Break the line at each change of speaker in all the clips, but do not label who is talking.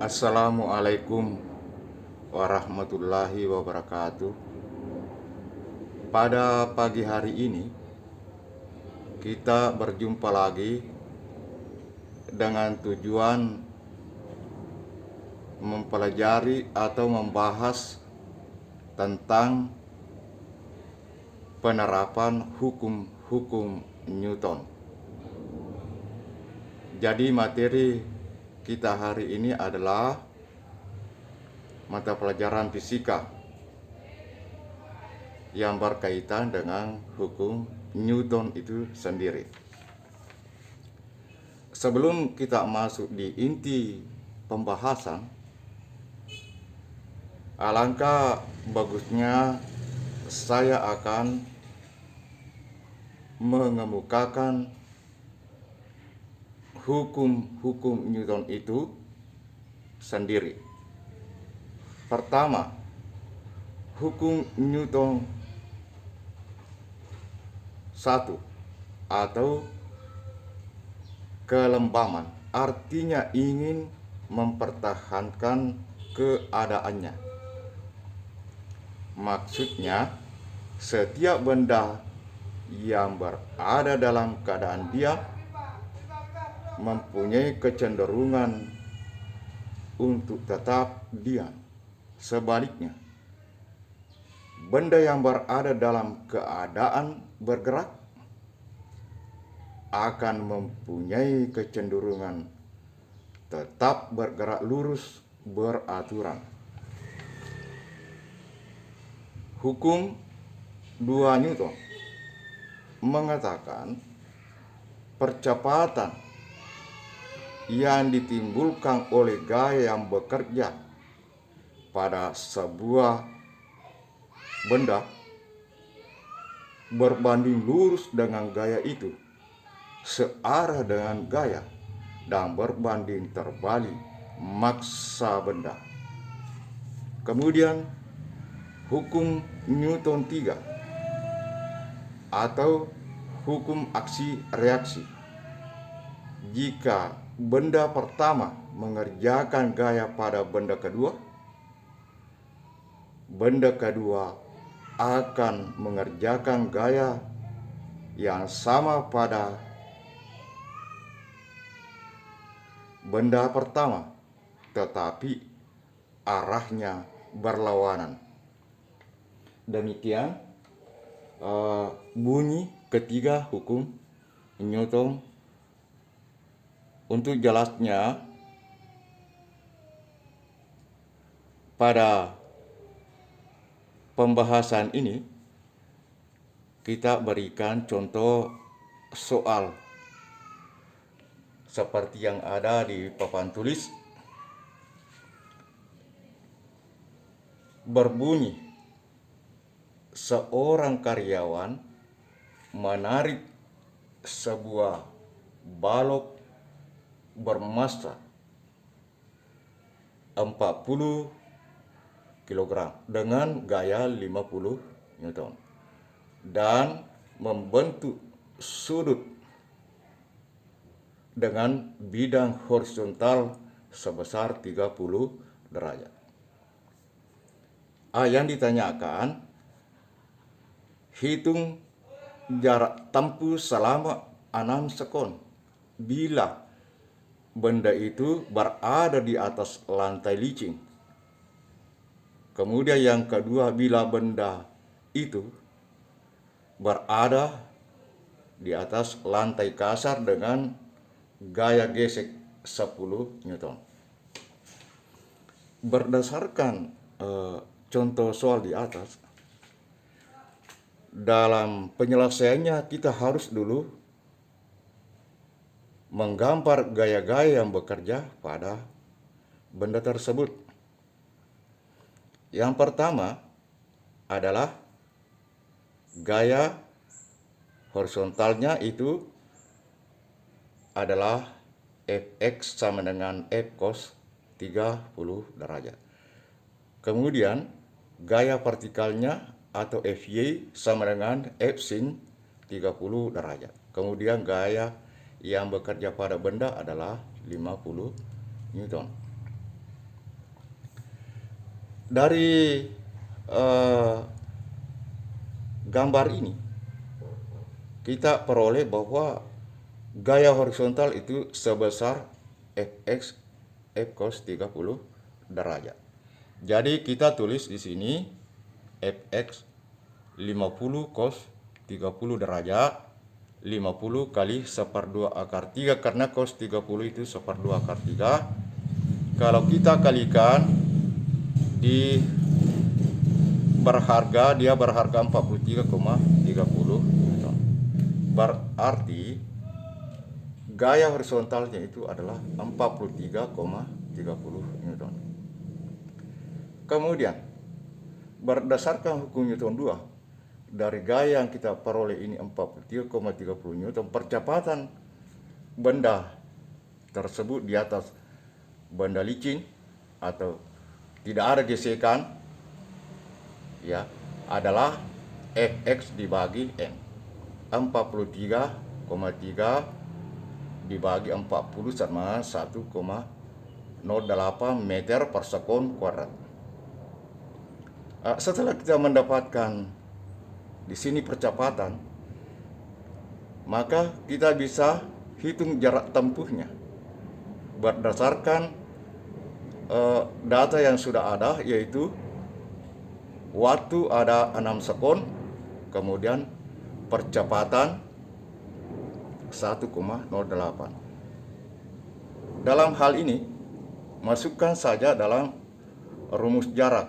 Assalamualaikum warahmatullahi wabarakatuh. Pada pagi hari ini kita berjumpa lagi dengan tujuan mempelajari atau membahas tentang penerapan hukum-hukum Newton. Jadi materi kita hari ini adalah mata pelajaran fisika yang berkaitan dengan hukum Newton itu sendiri. Sebelum kita masuk di inti pembahasan, alangkah bagusnya saya akan mengemukakan hukum-hukum Newton itu sendiri. Pertama, hukum Newton 1 atau kelembaman, artinya ingin mempertahankan keadaannya. Maksudnya, setiap benda yang berada dalam keadaan diam mempunyai kecenderungan untuk tetap diam. Sebaliknya, benda yang berada dalam keadaan bergerak akan mempunyai kecenderungan tetap bergerak lurus beraturan. Hukum 2 Newton mengatakan percepatan yang ditimbulkan oleh gaya yang bekerja pada sebuah benda berbanding lurus dengan gaya itu, searah dengan gaya, dan berbanding terbalik maksa benda. Kemudian hukum Newton 3 atau hukum aksi reaksi. Jika benda pertama mengerjakan gaya pada benda kedua, benda kedua akan mengerjakan gaya yang sama pada benda pertama, tetapi arahnya berlawanan. Demikian bunyi ketiga hukum Newton. Untuk jelasnya, pada pembahasan ini kita berikan contoh soal seperti yang ada di papan tulis. Berbunyi, seorang karyawan menarik sebuah balok bermassa 40 kg dengan gaya 50 Newton dan membentuk sudut dengan bidang horizontal sebesar 30 derajat. Yang ditanyakan, hitung jarak tempuh selama 6 sekon bila benda itu berada di atas lantai licin. Kemudian yang kedua, bila benda itu berada di atas lantai kasar dengan gaya gesek 10 Newton. Berdasarkan contoh soal di atas, dalam penyelesaiannya kita harus dulu menggambar gaya-gaya yang bekerja pada benda tersebut. Yang pertama adalah gaya horizontalnya itu adalah Fx sama dengan F cos 30 derajat. Kemudian gaya vertikalnya atau Fy sama dengan F sin 30 derajat. Kemudian gaya yang bekerja pada benda adalah 50 Newton. Dari gambar ini kita peroleh bahwa gaya horizontal itu sebesar fx f cos 30 derajat. Jadi kita tulis di sini fx 50 cos 30 derajat, 50 kali 1/2 akar 3, karena cos 30 itu 1/2 akar 3. Kalau kita kalikan di dia berharga 43,30 Newton. Berarti gaya horizontalnya itu adalah 43,30 Newton. Kemudian berdasarkan hukum Newton 2, dari gaya yang kita peroleh ini 43,30 Newton, percepatan benda tersebut di atas benda licin atau tidak ada gesekan, ya, adalah fx dibagi n. 43,3 dibagi 40 sama 1,08 meter per sekon kuadrat. Setelah kita mendapatkan di sini percepatan, maka kita bisa hitung jarak tempuhnya berdasarkan data yang sudah ada, yaitu waktu ada 6 sekon, kemudian percepatan 1,08. Dalam hal ini, masukkan saja dalam rumus jarak,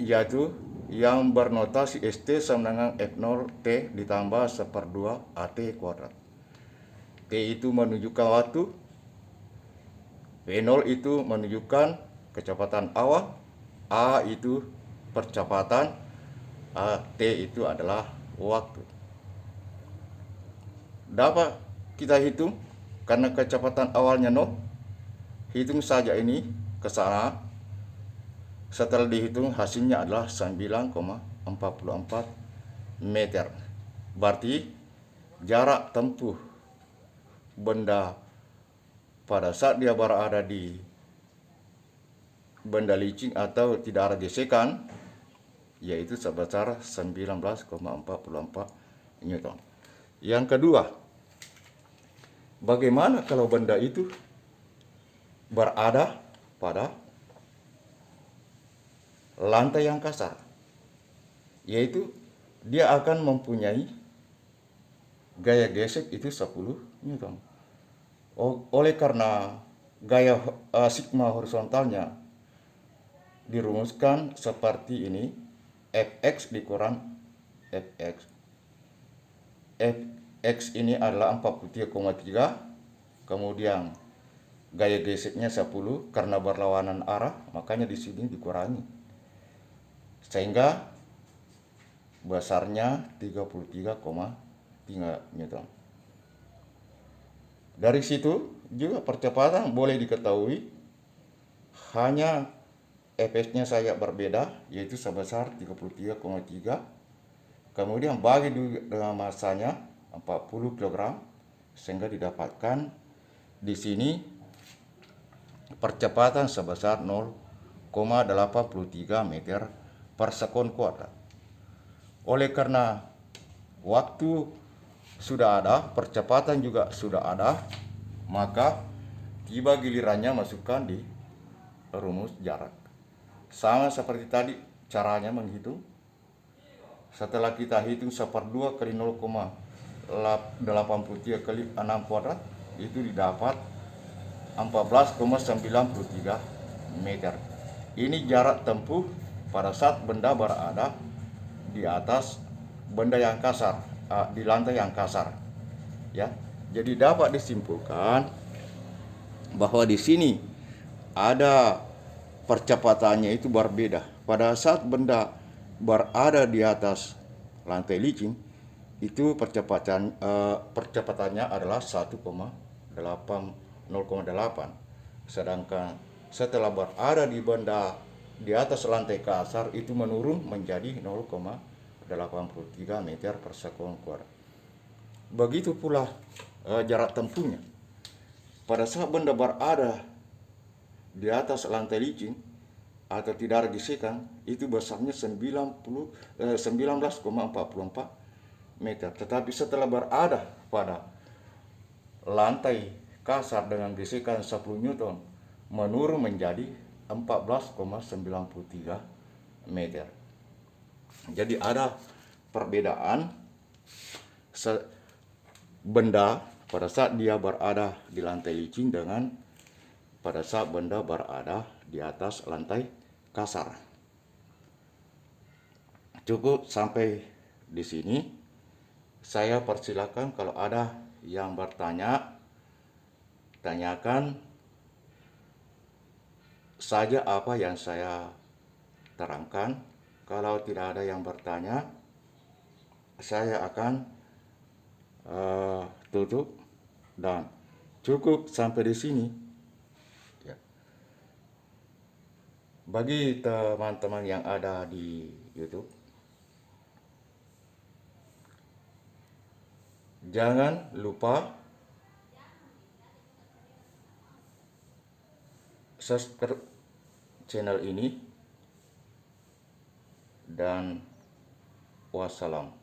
yaitu yang bernotasi ST sama dengan F0 T ditambah 1/2 AT kuadrat. T itu menunjukkan waktu, V0 itu menunjukkan kecepatan awal, A itu percepatan, T itu adalah waktu. Dapat kita hitung karena kecepatan awalnya 0, hitung saja ini ke sana. Setelah dihitung hasilnya adalah 9,44 meter. Berarti jarak tempuh benda pada saat dia berada di benda licin atau tidak ada gesekan, yaitu sebesar 19,44 Newton. Yang kedua, bagaimana kalau benda itu berada pada lantai yang kasar? Yaitu dia akan mempunyai gaya gesek itu 10 Newton. Oleh karena gaya sigma horizontalnya dirumuskan seperti ini, fx dikurang fx. Fx ini adalah 43,3, kemudian gaya geseknya 10, karena berlawanan arah makanya di sini dikurangi, sehingga besarnya 33,3 Newton. Dari situ juga percepatan boleh diketahui, hanya fx-nya saja berbeda, yaitu sebesar 33,3. Kemudian bagi dengan masanya 40 kg, sehingga didapatkan di sini percepatan sebesar 0,83 meter per sekon kuadrat. Oleh karena waktu sudah ada, percepatan juga sudah ada, maka tiba gilirannya masukkan di rumus jarak. Sama seperti tadi caranya menghitung. Setelah kita hitung 1/2 kali 0,83 kali 6 kuadrat, itu didapat 14,93 meter. Ini jarak tempuh pada saat benda berada di atas benda yang kasar, di lantai yang kasar, ya. Jadi dapat disimpulkan bahwa di sini ada percepatannya itu berbeda. Pada saat benda berada di atas lantai licin, itu percepatannya adalah 0,8. Sedangkan setelah berada di benda di atas lantai kasar, itu menurun menjadi 0,83 meter per sekon kuadrat. Begitu pula jarak tempuhnya. Pada saat benda berada di atas lantai licin, atau tidak registrasikan itu besarnya 19,44 meter. Tetapi setelah berada pada lantai kasar dengan gesekan 10 Newton menurun menjadi 14,93 meter. Jadi ada perbedaan benda pada saat dia berada di lantai licin dengan pada saat benda berada di atas lantai kasar. Cukup sampai di sini. Saya persilakan kalau ada yang bertanya, tanyakan saja apa yang saya terangkan. Kalau tidak ada yang bertanya, saya akan tutup dan cukup sampai di sini. Ya. Bagi teman-teman yang ada di YouTube, jangan lupa subscribe channel ini dan wassalam.